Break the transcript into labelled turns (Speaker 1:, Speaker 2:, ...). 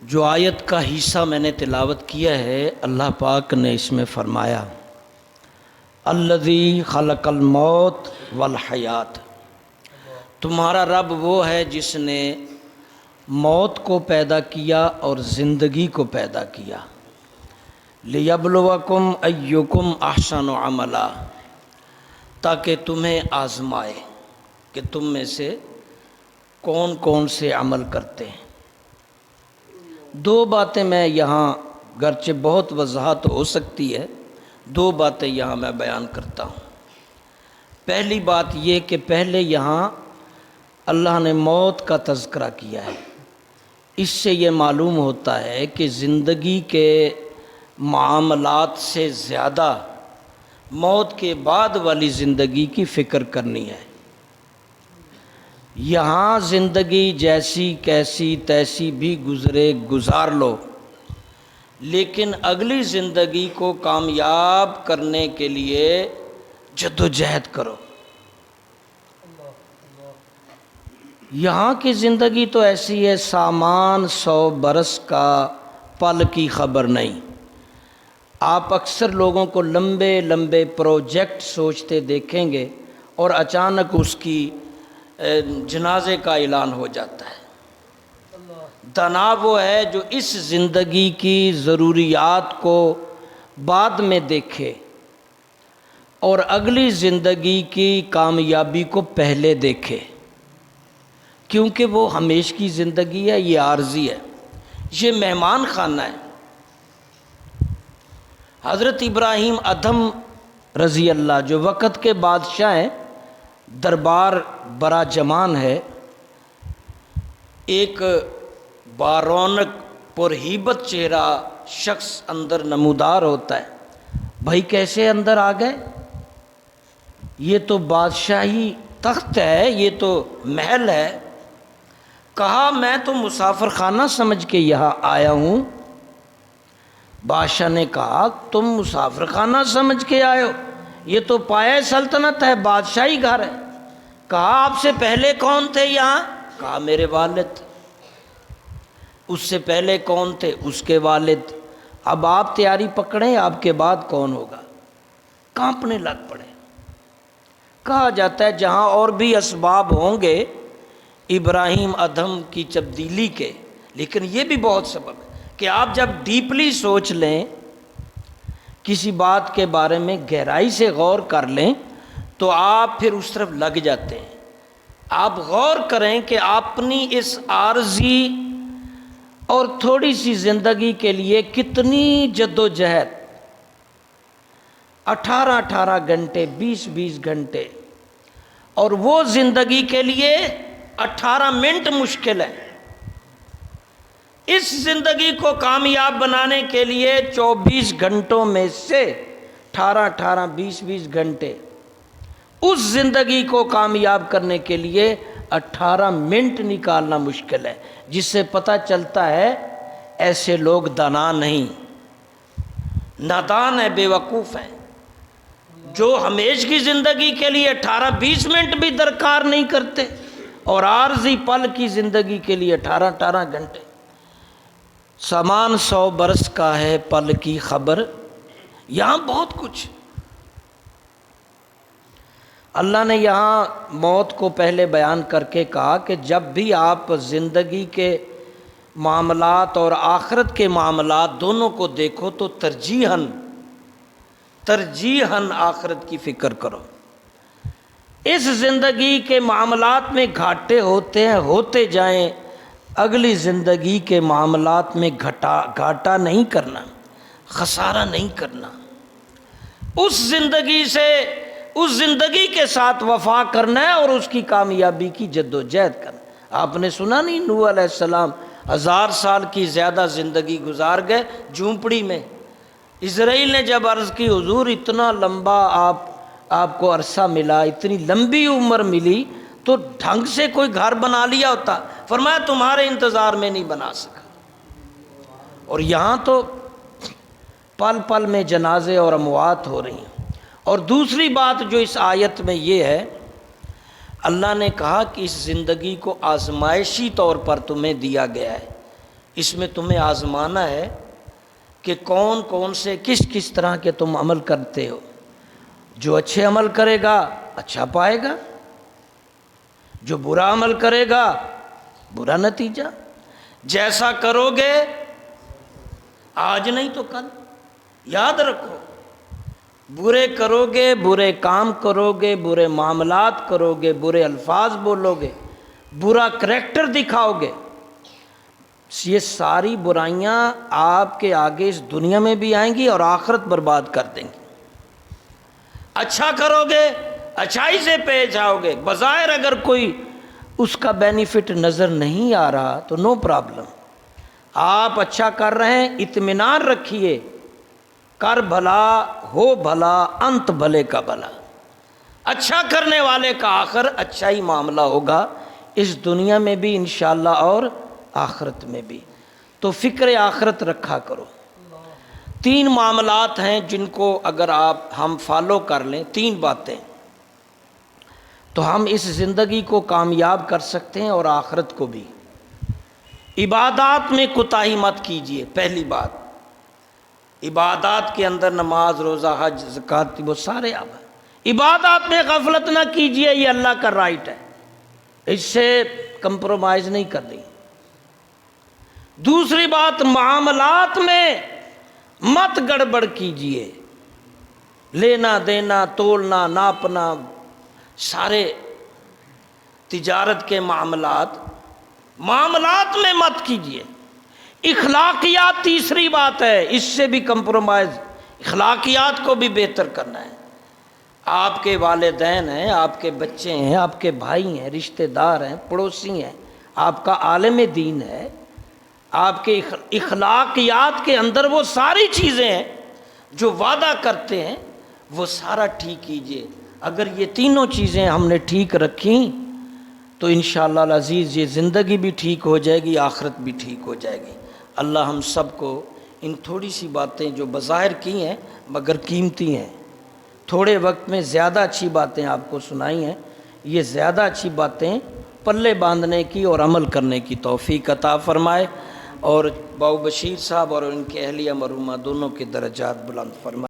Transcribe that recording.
Speaker 1: جو آیت کا حصہ میں نے تلاوت کیا ہے، اللہ پاک نے اس میں فرمایا الذی خلق الموت والحیات، تمہارا رب وہ ہے جس نے موت کو پیدا کیا اور زندگی کو پیدا کیا، لیبلوکم ایکم احسن عملا، تاکہ تمہیں آزمائے کہ تم میں سے کون کون سے عمل کرتے ہیں۔ دو باتیں میں یہاں، گرچہ بہت وضاحت ہو سکتی ہے، دو باتیں یہاں میں بیان کرتا ہوں۔ پہلی بات یہ کہ پہلے یہاں اللہ نے موت کا تذکرہ کیا ہے۔ اس سے یہ معلوم ہوتا ہے کہ زندگی کے معاملات سے زیادہ موت کے بعد والی زندگی کی فکر کرنی ہے۔ یہاں زندگی جیسی کیسی تیسی بھی گزرے گزار لو، لیکن اگلی زندگی کو کامیاب کرنے کے لیے جد و جہد کرو۔ یہاں کی زندگی تو ایسی ہے، سامان 100 برس کا، پل کی خبر نہیں۔ آپ اکثر لوگوں کو لمبے لمبے پروجیکٹ سوچتے دیکھیں گے اور اچانک اس کی جنازے کا اعلان ہو جاتا ہے۔ دانا وہ ہے جو اس زندگی کی ضروریات کو بعد میں دیکھے اور اگلی زندگی کی کامیابی کو پہلے دیکھے، کیونکہ وہ ہمیشہ کی زندگی ہے، یہ عارضی ہے، یہ مہمان خانہ ہے۔ حضرت ابراہیم ادھم رضی اللہ جو وقت کے بادشاہ ہیں، دربار برا جمان ہے، ایک بارونق پرہیبت چہرہ شخص اندر نمودار ہوتا ہے۔ بھائی کیسے اندر آ گئے؟ یہ تو بادشاہی تخت ہے، یہ تو محل ہے۔ کہا میں تو مسافر خانہ سمجھ کے یہاں آیا ہوں۔ بادشاہ نے کہا تم مسافر خانہ سمجھ کے آئے ہو؟ یہ تو پایہ سلطنت ہے، بادشاہی گھر ہے۔ کہا آپ سے پہلے کون تھے یہاں؟ کہا میرے والد۔ اس سے پہلے کون تھے؟ اس کے والد۔ اب آپ تیاری پکڑیں، آپ کے بعد کون ہوگا؟ کانپنے لگ پڑے۔ کہا جاتا ہے جہاں اور بھی اسباب ہوں گے ابراہیم ادھم کی تبدیلی کے، لیکن یہ بھی بہت سبب ہے کہ آپ جب ڈیپلی سوچ لیں، کسی بات کے بارے میں گہرائی سے غور کر لیں تو آپ پھر اس طرف لگ جاتے ہیں۔ آپ غور کریں کہ اپنی اس عارضی اور تھوڑی سی زندگی کے لیے کتنی جد و جہد، 18 گھنٹے، 20 گھنٹے، اور وہ زندگی کے لیے 18 منٹ مشکل ہے۔ اس زندگی کو کامیاب بنانے کے لیے 24 گھنٹوں میں سے 18 20 گھنٹے، اس زندگی کو کامیاب کرنے کے لیے 18 منٹ نکالنا مشکل ہے، جس سے پتہ چلتا ہے ایسے لوگ دانا نہیں، نادان ہے، بے وقوف ہیں، جو ہمیشہ کی زندگی کے لیے 18 منٹ بھی درکار نہیں کرتے اور عارضی پل کی زندگی کے لیے 18 گھنٹے۔ سامان 100 برس کا ہے، پل کی خبر۔ یہاں بہت کچھ اللہ نے یہاں موت کو پہلے بیان کر کے کہا کہ جب بھی آپ زندگی کے معاملات اور آخرت کے معاملات دونوں کو دیکھو تو ترجیحاً آخرت کی فکر کرو۔ اس زندگی کے معاملات میں گھاٹے ہوتے ہیں، ہوتے جائیں، اگلی زندگی کے معاملات میں گھاٹا نہیں کرنا، خسارہ نہیں کرنا، اس زندگی کے ساتھ وفا کرنا ہے اور اس کی کامیابی کی جد و جہد کرنا۔ آپ نے سنا نہیں نوح علیہ السلام 1000 سال کی زیادہ زندگی گزار گئے جھونپڑی میں۔ اسرائیل نے جب عرض کی حضور اتنا لمبا آپ کو عرصہ ملا، اتنی لمبی عمر ملی، تو ڈھنگ سے کوئی گھر بنا لیا ہوتا۔ فرمایا تمہارے انتظار میں نہیں بنا سکا۔ اور یہاں تو پل پل میں جنازے اور اموات ہو رہی ہیں۔ اور دوسری بات جو اس آیت میں یہ ہے، اللہ نے کہا کہ اس زندگی کو آزمائشی طور پر تمہیں دیا گیا ہے، اس میں تمہیں آزمانا ہے کہ کون کون سے کس کس طرح کے تم عمل کرتے ہو. جو اچھے عمل کرے گا اچھا پائے گا، جو برا عمل کرے گا برا نتیجہ. جیسا کرو گے آج نہیں تو کل. یاد رکھو، برے کرو گے، برے کام کرو گے، برے معاملات کرو گے، برے الفاظ بولو گے، برا کریکٹر دکھاؤ گے، یہ ساری برائیاں آپ کے آگے اس دنیا میں بھی آئیں گی اور آخرت برباد کر دیں گی. اچھا کرو گے، اچھائی سے پیش آؤ گے، بظاہر اگر کوئی اس کا بینیفٹ نظر نہیں آ رہا تو نو پرابلم. آپ اچھا کر رہے ہیں، اطمینان رکھیے، کر بھلا ہو بھلا انت بھلے کا بھلا. اچھا کرنے والے کا آخر اچھا ہی معاملہ ہوگا، اس دنیا میں بھی انشاءاللہ اور آخرت میں بھی. تو فکر آخرت رکھا کرو. 3 معاملات ہیں جن کو اگر ہم فالو کر لیں، 3 باتیں، تو ہم اس زندگی کو کامیاب کر سکتے ہیں اور آخرت کو بھی. عبادات میں کوتاہی مت کیجیے. پہلی بات، عبادات کے اندر نماز، روزہ، حج، زکوٰۃ، وہ سارے عبادات میں غفلت نہ کیجیے. یہ اللہ کا رائٹ ہے، اس سے کمپرومائز نہیں کرنی. دوسری بات، معاملات میں مت گڑبڑ کیجیے. لینا دینا، تولنا ناپنا، سارے تجارت کے معاملات میں مت کیجیے. اخلاقیات تیسری بات ہے، اس سے بھی کمپرومائز، اخلاقیات کو بھی بہتر کرنا ہے. آپ کے والدین ہیں، آپ کے بچے ہیں، آپ کے بھائی ہیں، رشتہ دار ہیں، پڑوسی ہیں، آپ کا عالم دین ہے. آپ کے اخلاقیات کے اندر وہ ساری چیزیں ہیں جو وعدہ کرتے ہیں، وہ سارا ٹھیک کیجیے. اگر یہ تینوں چیزیں ہم نے ٹھیک رکھیں تو انشاءاللہ العزیز یہ زندگی بھی ٹھیک ہو جائے گی، آخرت بھی ٹھیک ہو جائے گی. اللہ ہم سب کو ان تھوڑی سی باتیں جو بظاہر کی ہیں مگر قیمتی ہیں، تھوڑے وقت میں زیادہ اچھی باتیں آپ کو سنائی ہیں، یہ زیادہ اچھی باتیں پلے باندھنے کی اور عمل کرنے کی توفیق عطا فرمائے، اور باؤ بشیر صاحب اور ان کے اہلیہ مرحومہ دونوں کے درجات بلند فرمائے.